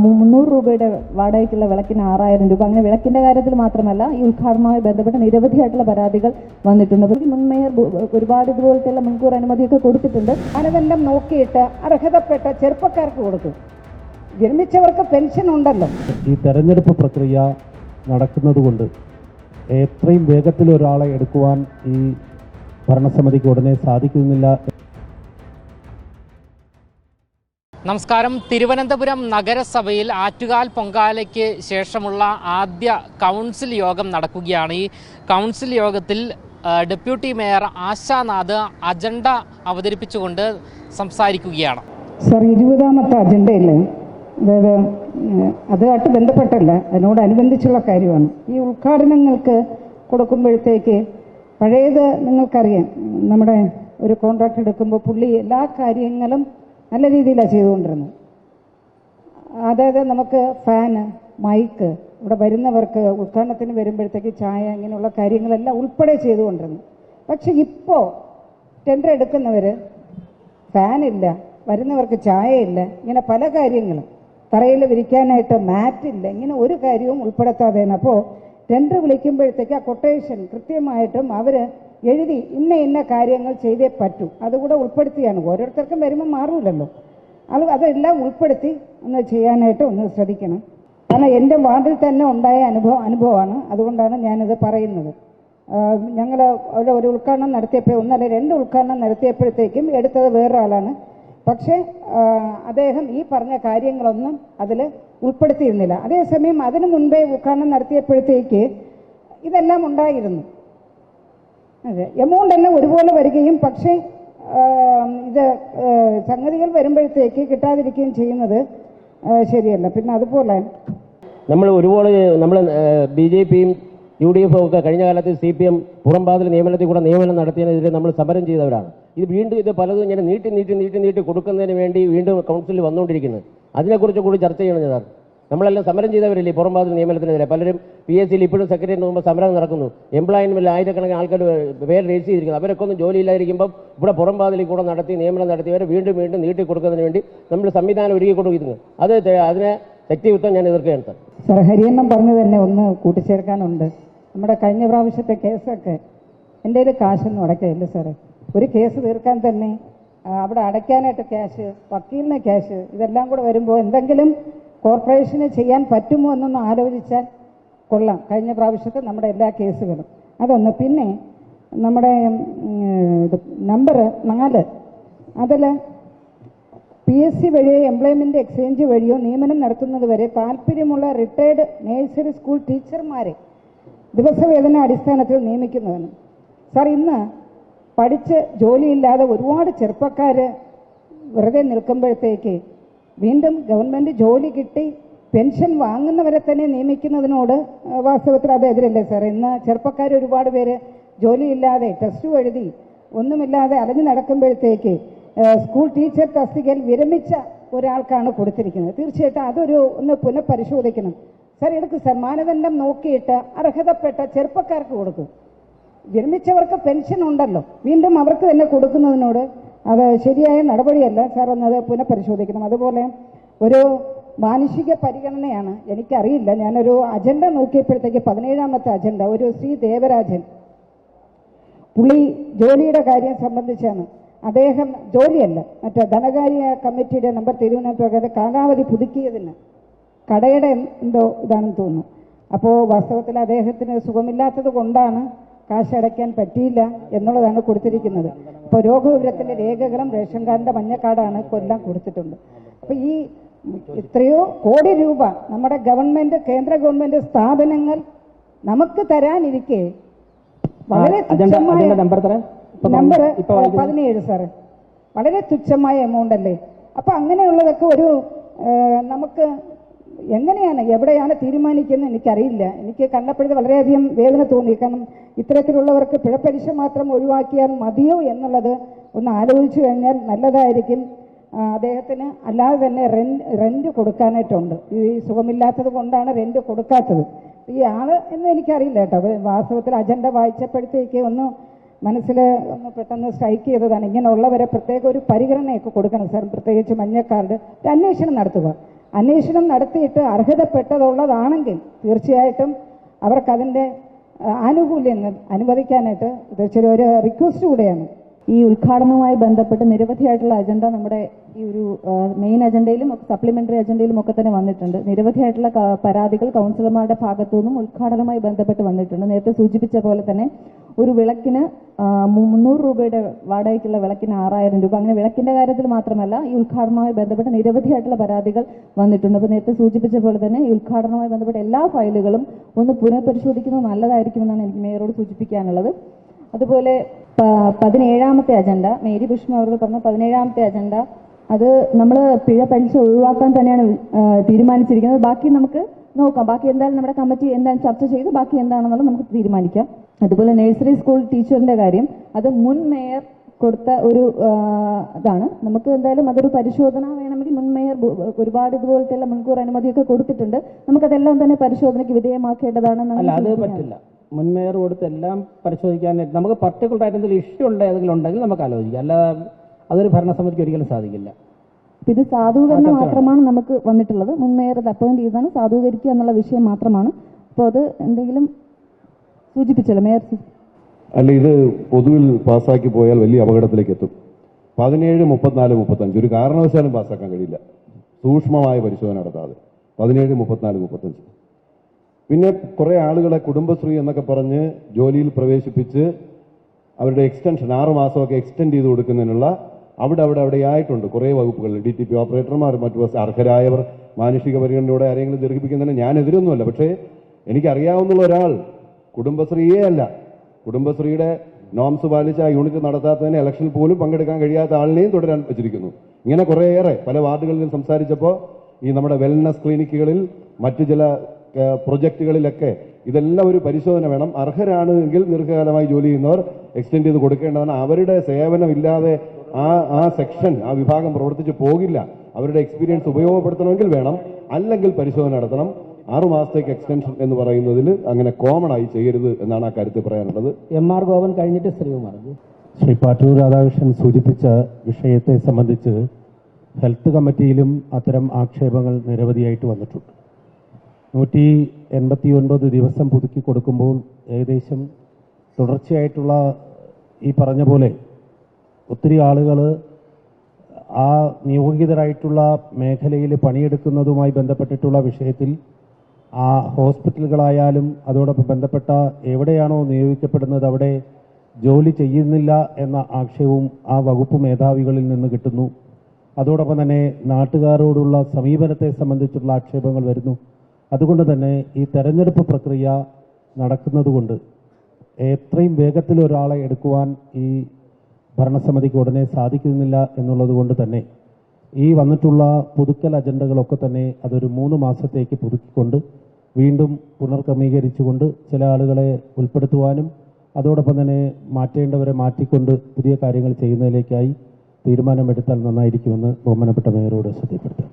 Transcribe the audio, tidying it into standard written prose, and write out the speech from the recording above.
300 രൂപയുടെ വാടകയ്ക്കുള്ള വിളക്കിന് 6000 രൂപ. അങ്ങനെ വിളക്കിൻ്റെ കാര്യത്തിൽ മാത്രമല്ല, ഈ ഉദ്ഘാടനവുമായി ബന്ധപ്പെട്ട് നിരവധിയായിട്ടുള്ള പരാതികൾ വന്നിട്ടുണ്ട്. മുൻ മേയർ ഒരുപാട് ഇതുപോലത്തെയുള്ള മുൻകൂർ അനുമതിയൊക്കെ കൊടുത്തിട്ടുണ്ട്. മാനദണ്ഡം നോക്കിയിട്ട് അർഹതപ്പെട്ട ചെറുപ്പക്കാർക്ക് കൊടുക്കും. വിരമിച്ചവർക്ക് പെൻഷൻ ഉണ്ടല്ലോ. ഈ തെരഞ്ഞെടുപ്പ് പ്രക്രിയ നടക്കുന്നതുകൊണ്ട് എത്രയും വേഗത്തിൽ ഒരാളെ എടുക്കുവാൻ ഈ ഭരണസമിതിക്ക് ഉടനെ സാധിക്കുന്നില്ല. നമസ്കാരം. തിരുവനന്തപുരം നഗരസഭയിൽ ആറ്റുകാൽ പൊങ്കാലയ്ക്ക് ശേഷമുള്ള ആദ്യ കൗൺസിൽ യോഗം നടക്കുകയാണ്. ഈ കൗൺസിൽ യോഗത്തിൽ ഡെപ്യൂട്ടി മേയർ ആശാനാഥ് അജണ്ട അവതരിപ്പിച്ചുകൊണ്ട് സംസാരിക്കുകയാണ്. സർ, 20ാമത്തെ അജണ്ടയിൽ, അതായത് അതുമായിട്ട് ബന്ധപ്പെട്ടല്ല, അതിനോടനുബന്ധിച്ചുള്ള കാര്യമാണ്. ഈ ഉദ്ഘാടനങ്ങൾക്ക് കൊടുക്കുമ്പോഴത്തേക്ക് പഴയത് നിങ്ങൾക്കറിയാം, നമ്മുടെ ഒരു കോൺട്രാക്ട് എടുക്കുമ്പോൾ പുള്ളി എല്ലാ കാര്യങ്ങളും നല്ല രീതിയിലാണ് ചെയ്തുകൊണ്ടിരുന്നത്. അതായത് നമുക്ക് ഫാന്, മൈക്ക്, ഇവിടെ വരുന്നവർക്ക് ഉദ്ഘാടനത്തിന് വരുമ്പോഴത്തേക്ക് ചായ, ഇങ്ങനെയുള്ള കാര്യങ്ങളെല്ലാം ഉൾപ്പെടെ ചെയ്തുകൊണ്ടിരുന്നു. പക്ഷെ ഇപ്പോൾ ടെൻഡർ എടുക്കുന്നവർ ഫാനില്ല, വരുന്നവർക്ക് ചായയില്ല, ഇങ്ങനെ പല കാര്യങ്ങളും, തറയിൽ വിരിക്കാനായിട്ട് മാറ്റില്ല, ഇങ്ങനെ ഒരു കാര്യവും ഉൾപ്പെടുത്താതെയാണ്. അപ്പോൾ ടെൻഡർ വിളിക്കുമ്പോഴത്തേക്ക് ആ കൊട്ടേഷൻ കൃത്യമായിട്ടും അവർ എഴുതി ഇന്ന കാര്യങ്ങൾ ചെയ്തേ പറ്റൂ, അതുകൂടെ ഉൾപ്പെടുത്തിയാണ്. ഓരോരുത്തർക്കും വരുമ്പോൾ മാറൂലല്ലോ, അതെല്ലാം ഉൾപ്പെടുത്തി ഒന്ന് ചെയ്യാനായിട്ട് ഒന്ന് ശ്രദ്ധിക്കണം. കാരണം എൻ്റെ വാർഡിൽ തന്നെ ഉണ്ടായ അനുഭവമാണ്, അതുകൊണ്ടാണ് ഞാനിത് പറയുന്നത്. ഞങ്ങൾ അവിടെ ഒരു ഉദ്ഘാടനം നടത്തിയപ്പോൾ, 1 അല്ല 2 ഉദ്ഘാടനം നടത്തിയപ്പോഴത്തേക്കും എടുത്തത് വേറൊരാളാണ്. പക്ഷേ അദ്ദേഹം ഈ പറഞ്ഞ കാര്യങ്ങളൊന്നും അതിൽ ഉൾപ്പെടുത്തിയിരുന്നില്ല. അതേസമയം അതിനു മുൻപേ ഉദ്ഘാടനം നടത്തിയപ്പോഴത്തേക്ക് ഇതെല്ലാം ഉണ്ടായിരുന്നു. അതെ, എമൗണ്ട് എല്ലാം ഒരുപോലെ വരികയും പക്ഷേ ഇത് സംഗതികൾ വരുമ്പോഴത്തേക്ക് കിട്ടാതിരിക്കുകയും ചെയ്യുന്നത് ശരിയല്ല. പിന്നെ അതുപോലെ നമ്മൾ ഒരുപാട് BJPയും UDFും ഒക്കെ കഴിഞ്ഞ കാലത്ത് CPM പുറംപാതിൽ നിയമനത്തിൽ കൂടെ നിയമനം നടത്തിയതിനെതിരെ നമ്മൾ സമരം ചെയ്തവരാണ്. ഇത് വീണ്ടും ഇത് പലതും ഇങ്ങനെ നീട്ടി കൊടുക്കുന്നതിന് വേണ്ടി വീണ്ടും കൗൺസിലിൽ വന്നുകൊണ്ടിരിക്കുന്നത്. അതിനെക്കുറിച്ച് കൂടി ചർച്ച ചെയ്യണം. സാർ, നമ്മളെല്ലാം സമരം ചെയ്തവരില്ലേ പുറംപാതിൽ നിയമനത്തിനെതിരെ? പലരും PSCയിൽ ഇപ്പോഴും സെക്രട്ടറിയേറ്റ് മുമ്പ് സമരം നടക്കുന്നു. എംപ്ലോയ്മെൻറ്റിൽ ആയിരക്കണക്കിന് ആൾക്കാർ പേര് രജിസ്റ്റർ ചെയ്തിരിക്കുന്നു. അവരൊക്കെ ഒന്നും ജോലിയില്ലായിരിക്കുമ്പം ഇവിടെ പുറംപാതിൽ കൂടെ നിയമനം നടത്തിയവരെ വീണ്ടും നീട്ടി കൊടുക്കുന്നതിന് വേണ്ടി നമ്മൾ സംവിധാനം ഒരുക്കി കൊടുക്കുന്നു. അതിനെ ശക്തിയുക്തം ഞാൻ എതിർക്കുകയാണ്. സാർ, ഹരിയണ്ണം പറഞ്ഞു തന്നെ ഒന്ന് കൂട്ടിച്ചേർക്കാനുണ്ട്. നമ്മുടെ കഴിഞ്ഞ പ്രാവശ്യത്തെ കേസൊക്കെ എൻ്റെ കയ്യിൽ കാശൊന്നും അടയ്ക്കില്ല സാറേ. ഒരു കേസ് തീർക്കാൻ തന്നെ അവിടെ അടയ്ക്കാനായിട്ട് ക്യാഷ്, വക്കീലിന് ക്യാഷ്, ഇതെല്ലാം കൂടെ വരുമ്പോൾ എന്തെങ്കിലും കോർപ്പറേഷന് ചെയ്യാൻ പറ്റുമോ എന്നൊന്ന് ആലോചിച്ചാൽ കൊള്ളാം. കഴിഞ്ഞ പ്രാവശ്യത്തെ നമ്മുടെ എല്ലാ കേസുകളും അതൊന്ന്. പിന്നെ നമ്മുടെ നമ്പർ 4, അതിൽ PSC വഴിയോ എംപ്ലോയ്മെൻറ്റ് എക്സ്ചേഞ്ച് വഴിയോ നിയമനം നടത്തുന്നത് വരെ താല്പര്യമുള്ള റിട്ടയർഡ് നഴ്സറി സ്കൂൾ ടീച്ചർമാരെ ദിവസവേതന അടിസ്ഥാനത്തിൽ നിയമിക്കുന്നതിന്. സാർ, ഇന്ന് പഠിച്ച് ജോലിയില്ലാതെ ഒരുപാട് ചെറുപ്പക്കാർ വെറുതെ നിൽക്കുമ്പോഴത്തേക്ക് വീണ്ടും ഗവൺമെൻറ് ജോലി കിട്ടി പെൻഷൻ വാങ്ങുന്നവരെ തന്നെ നിയമിക്കുന്നതിനോട് വാസ്തവത്തിൽ അത് എതിരല്ലേ സാർ? ഇന്ന് ചെറുപ്പക്കാർ ഒരുപാട് പേര് ജോലിയില്ലാതെ ടെസ്റ്റ് എഴുതി ഒന്നുമില്ലാതെ അലഞ്ഞു നടക്കുമ്പോഴത്തേക്ക് സ്കൂൾ ടീച്ചർ തസ്തികയിൽ വിരമിച്ച ഒരാൾക്കാണ് കൊടുത്തിരിക്കുന്നത്. തീർച്ചയായിട്ടും അതൊരു ഒന്ന് പുനഃപരിശോധിക്കണം സാർ. എടുക്കും സാർ, മാനദണ്ഡം നോക്കിയിട്ട് അർഹതപ്പെട്ട ചെറുപ്പക്കാർക്ക് കൊടുക്കും. വിരമിച്ചവർക്ക് പെൻഷൻ ഉണ്ടല്ലോ, വീണ്ടും അവർക്ക് തന്നെ കൊടുക്കുന്നതിനോട് അത് ശരിയായ നടപടിയല്ല സാർ, ഒന്നത് പുനഃപരിശോധിക്കണം. അതുപോലെ ഒരു മാനുഷിക പരിഗണനയാണ്, എനിക്കറിയില്ല, ഞാനൊരു അജണ്ട നോക്കിയപ്പോഴത്തേക്ക് 17ാമത്തെ അജണ്ട ഒരു ശ്രീ ദേവരാജൻ, പുള്ളി ജോലിയുടെ കാര്യം സംബന്ധിച്ചാണ്. അദ്ദേഹം ജോലിയല്ല, മറ്റേ ധനകാര്യ കമ്മിറ്റിയുടെ നമ്പർ തിരുവനന്തപുരത്തെ കാലാവധി പുതുക്കിയതിന് കടയുടെ എന്തോ ഇതാണെന്ന് തോന്നുന്നു. അപ്പോൾ വാസ്തവത്തിൽ അദ്ദേഹത്തിന് സുഖമില്ലാത്തത് കൊണ്ടാണ് കാശ് അടയ്ക്കാൻ പറ്റിയില്ല എന്നുള്ളതാണ് കൊടുത്തിരിക്കുന്നത്. അപ്പോൾ രോഗവിവരത്തിൻ്റെ രേഖകളും റേഷൻ കാർഡിൻ്റെ മഞ്ഞക്കാർഡാണ് എല്ലാം കൊടുത്തിട്ടുണ്ട്. അപ്പോൾ ഈ എത്രയോ കോടി രൂപ നമ്മുടെ ഗവൺമെൻറ്, കേന്ദ്ര ഗവൺമെൻറ് സ്ഥാപനങ്ങൾ നമുക്ക് തരാനിരിക്കെ വളരെ തുച്ഛമായ നമ്പർ 17 സാറ്, വളരെ തുച്ഛമായ എമൗണ്ട് അല്ലേ? അപ്പോൾ അങ്ങനെയുള്ളതൊക്കെ ഒരു നമുക്ക് എങ്ങനെയാണ്, എവിടെയാണ് തീരുമാനിക്കുന്നത് എനിക്കറിയില്ല. എനിക്ക് കണ്ടപ്പോഴത്തെ വളരെയധികം വേദന തോന്നി. കാരണം ഇത്തരത്തിലുള്ളവർക്ക് പിഴപ്പലിശ മാത്രം ഒഴിവാക്കിയാൽ മതിയോ എന്നുള്ളത് ഒന്ന് ആലോചിച്ചു കഴിഞ്ഞാൽ നല്ലതായിരിക്കും. അദ്ദേഹത്തിന് അല്ലാതെ തന്നെ റെന്റ് കൊടുക്കാനായിട്ടുണ്ട്. ഈ സുഖമില്ലാത്തത് കൊണ്ടാണ് റെന്റ് കൊടുക്കാത്തത്. ഈ ആള് എന്ന് എനിക്കറിയില്ല കേട്ടോ. വാസ്തവത്തിൽ അജണ്ട വായിച്ചപ്പോഴത്തേക്ക് ഒന്ന് മനസ്സിൽ ഒന്ന് പെട്ടെന്ന് സ്ട്രൈക്ക് ചെയ്തതാണ്. ഇങ്ങനെയുള്ളവരെ പ്രത്യേക ഒരു പരിഗണനയൊക്കെ കൊടുക്കണം സാർ. പ്രത്യേകിച്ച് മഞ്ഞക്കാർഡ് ഒരു അന്വേഷണം നടത്തുക. അന്വേഷണം നടത്തിയിട്ട് അർഹതപ്പെട്ടതുള്ളതാണെങ്കിൽ തീർച്ചയായിട്ടും അവർക്കതിൻ്റെ ആനുകൂല്യങ്ങൾ അനുവദിക്കാനായിട്ട് തീർച്ചയായും ഒരു റിക്വസ്റ്റ് കൂടെയാണ്. ഈ ഉദ്ഘാടനവുമായി ബന്ധപ്പെട്ട് നിരവധിയായിട്ടുള്ള അജണ്ട നമ്മുടെ ഈ ഒരു മെയിൻ അജണ്ടയിലും സപ്ലിമെന്ററി അജണ്ടയിലും ഒക്കെ തന്നെ വന്നിട്ടുണ്ട്. നിരവധിയായിട്ടുള്ള പരാതികൾ കൗൺസിലർമാരുടെ ഭാഗത്തു നിന്നും ഉദ്ഘാടനവുമായി ബന്ധപ്പെട്ട് വന്നിട്ടുണ്ട്. നേരത്തെ സൂചിപ്പിച്ച പോലെ തന്നെ ഒരു വിളക്കിന് 300 രൂപയുടെ വാടകയ്ക്കുള്ള വിളക്കിന് 6000 രൂപ. അങ്ങനെ വിളക്കിന്റെ കാര്യത്തിൽ മാത്രമല്ല ഈ ഉദ്ഘാടനവുമായി ബന്ധപ്പെട്ട് നിരവധിയായിട്ടുള്ള പരാതികൾ വന്നിട്ടുണ്ട്. അപ്പോൾ നേരത്തെ സൂചിപ്പിച്ച പോലെ തന്നെ ഈ ഉദ്ഘാടനവുമായി ബന്ധപ്പെട്ട എല്ലാ ഫയലുകളും ഒന്ന് പുനഃപരിശോധിക്കുന്നത് നല്ലതായിരിക്കുമെന്നാണ് എനിക്ക് മേയറോട് സൂചിപ്പിക്കാനുള്ളത്. അതുപോലെ 17ാമത്തെ അജണ്ട മേരി പുഷ്മ അവർ പറഞ്ഞ 17ാമത്തെ അജണ്ട അത് നമ്മൾ പിഴ പലിശ ഒഴിവാക്കാൻ തന്നെയാണ് തീരുമാനിച്ചിരിക്കുന്നത്. ബാക്കി നമുക്ക് നോക്കാം. ബാക്കി എന്തായാലും നമ്മുടെ കമ്മിറ്റി എന്താണ് ചർച്ച ചെയ്ത് ബാക്കി എന്താണെന്നുള്ളത് നമുക്ക് തീരുമാനിക്കാം. അതുപോലെ നഴ്സറി സ്കൂൾ ടീച്ചറിന്റെ കാര്യം അത് മുൻ മേയർ കൊടുത്ത ഒരു ഇതാണ്. നമുക്ക് എന്തായാലും അതൊരു പരിശോധന വേണമെങ്കിൽ മുൻ മേയർ ഒരുപാട് ഇതുപോലത്തെ മുൻകൂർ അനുമതിയൊക്കെ കൊടുത്തിട്ടുണ്ട്. നമുക്കതെല്ലാം തന്നെ പരിശോധനയ്ക്ക് വിധേയമാക്കേണ്ടതാണെന്ന്. അല്ല, അത് പറ്റില്ല. മുൻ മേയർ കൊടുത്തെല്ലാം പരിശോധിക്കാനായിട്ട് നമുക്ക് പർട്ടിക്കുലർ ആയിട്ട് എന്തെങ്കിലും ഇഷ്യൂ ഉണ്ടെങ്കിൽ നമുക്ക് ആലോചിക്കാം. അല്ല, അതൊരു ഭരണസമിതിക്ക് ഒരിക്കലും സാധിക്കില്ല. ഇത് സാധൂകരണം മാത്രമാണ് നമുക്ക് വന്നിട്ടുള്ളത്. മുൻ മേയർ അത് അപ്പോയിന്റ് ചെയ്താണ് സാധൂകരിക്കുക എന്നുള്ള വിഷയം മാത്രമാണ്. അപ്പോൾ അത് എന്തെങ്കിലും സൂചിപ്പിച്ചല്ലോ മേയർ. അല്ല, ഇത് പൊതുവിൽ പാസ്സാക്കി പോയാൽ വലിയ അപകടത്തിലേക്ക് എത്തും. 17, 34, 35 ഒരു കാരണവശാലും പാസ്സാക്കാൻ കഴിയില്ല സൂക്ഷ്മമായ പരിശോധന നടത്താതെ. 17, 34, 35 പിന്നെ കുറേ ആളുകളെ കുടുംബശ്രീ എന്നൊക്കെ പറഞ്ഞ് ജോലിയിൽ പ്രവേശിപ്പിച്ച് അവരുടെ എക്സ്റ്റൻഷൻ 6 മാസമൊക്കെ എക്സ്റ്റെൻഡ് ചെയ്ത് കൊടുക്കുന്നതിനുള്ള അവിടെയായിട്ടുണ്ട് കുറേ വകുപ്പുകൾ. DTP ഓപ്പറേറ്റർമാർ, മറ്റു അർഹരായവർ, മാനുഷിക പരിഗണനയോടെ ആരെങ്കിലും ദീർഘിപ്പിക്കുന്നതിന് ഞാൻ എതിരൊന്നുമല്ല. പക്ഷേ എനിക്കറിയാവുന്ന ഒരാൾ കുടുംബശ്രീയേ അല്ല, കുടുംബശ്രീയുടെ നോംസ് പാലിച്ച് ആ യൂണിറ്റ് നടത്താത്തതിന് ഇലക്ഷനിൽ പോലും പങ്കെടുക്കാൻ കഴിയാത്ത ആളിനെയും തുടരാൻ വെച്ചിരിക്കുന്നു. ഇങ്ങനെ കുറേയേറെ പല വാർഡുകളിലും സംസാരിച്ചപ്പോൾ ഈ നമ്മുടെ വെൽനസ് ക്ലിനിക്കുകളിൽ മറ്റു ചില പ്രൊജക്റ്റുകളിലൊക്കെ ഇതെല്ലാം ഒരു പരിശോധന വേണം. അർഹരാണ് എങ്കിൽ ദീർഘകാലമായി ജോലി ചെയ്യുന്നവർ എക്സ്റ്റെൻഡ് ചെയ്ത് കൊടുക്കേണ്ടതാണ്. അവരുടെ സേവനമില്ലാതെ ആ സെക്ഷൻ, ആ വിഭാഗം പ്രവർത്തിച്ച് പോകില്ല. അവരുടെ എക്സ്പീരിയൻസ് ഉപയോഗപ്പെടുത്തണമെങ്കിൽ വേണം, അല്ലെങ്കിൽ പരിശോധന നടത്തണം. 6 മാസത്തേക്ക് എക്സ്റ്റൻഷൻ എന്ന് പറയുന്നതിൽ അങ്ങനെ കോമൺ ആയി ചെയ്യരുത് എന്നാണ് ആ കാര്യത്തിൽ പറയാനുള്ളത്. MR ഗോവൻ കഴിഞ്ഞിട്ട് ശ്രീകുമാർ. ശ്രീ പാറ്റൂർ രാധാകൃഷ്ണൻ സൂചിപ്പിച്ച വിഷയത്തെ സംബന്ധിച്ച് ഹെൽത്ത് കമ്മിറ്റിയിലും അത്തരം ആക്ഷേപങ്ങൾ നിരവധിയായിട്ട് വന്നിട്ടുണ്ട്. 189 ദിവസം പുതുക്കി കൊടുക്കുമ്പോൾ ഏകദേശം തുടർച്ചയായിട്ടുള്ള ഈ പറഞ്ഞ പോലെ ഒത്തിരി ആളുകൾ ആ നിയോഗിതരായിട്ടുള്ള മേഖലയിൽ പണിയെടുക്കുന്നതുമായി ബന്ധപ്പെട്ടിട്ടുള്ള വിഷയത്തിൽ ആ ഹോസ്പിറ്റലുകളായാലും അതോടൊപ്പം ബന്ധപ്പെട്ട എവിടെയാണോ നിയോഗിക്കപ്പെടുന്നത് അവിടെ ജോലി ചെയ്യുന്നില്ല എന്ന ആക്ഷേപവും ആ വകുപ്പ് മേധാവികളിൽ നിന്ന് കിട്ടുന്നു. അതോടൊപ്പം തന്നെ നാട്ടുകാരോടുള്ള സമീപനത്തെ സംബന്ധിച്ചുള്ള ആക്ഷേപങ്ങൾ വരുന്നു. അതുകൊണ്ട് തന്നെ ഈ തെരഞ്ഞെടുപ്പ് പ്രക്രിയ നടക്കുന്നതുകൊണ്ട് എത്രയും വേഗത്തിൽ ഒരാളെ എടുക്കുവാൻ ഈ ഭരണസമിതിക്ക് ഉടനെ സാധിക്കുന്നില്ല എന്നുള്ളത് കൊണ്ട് തന്നെ ഈ വന്നിട്ടുള്ള പുതുക്കൽ അജണ്ടകളൊക്കെ തന്നെ അതൊരു 3 മാസത്തേക്ക് പുതുക്കിക്കൊണ്ട് വീണ്ടും പുനർക്രമീകരിച്ചുകൊണ്ട് ചില ആളുകളെ ഉൾപ്പെടുത്തുവാനും അതോടൊപ്പം തന്നെ മാറ്റേണ്ടവരെ മാറ്റിക്കൊണ്ട് പുതിയ കാര്യങ്ങൾ ചെയ്യുന്നതിലേക്കായി തീരുമാനമെടുത്താൽ നന്നായിരിക്കുമെന്ന് ബഹുമാനപ്പെട്ട മേയറോട് ശ്രദ്ധപ്പെടുത്താം.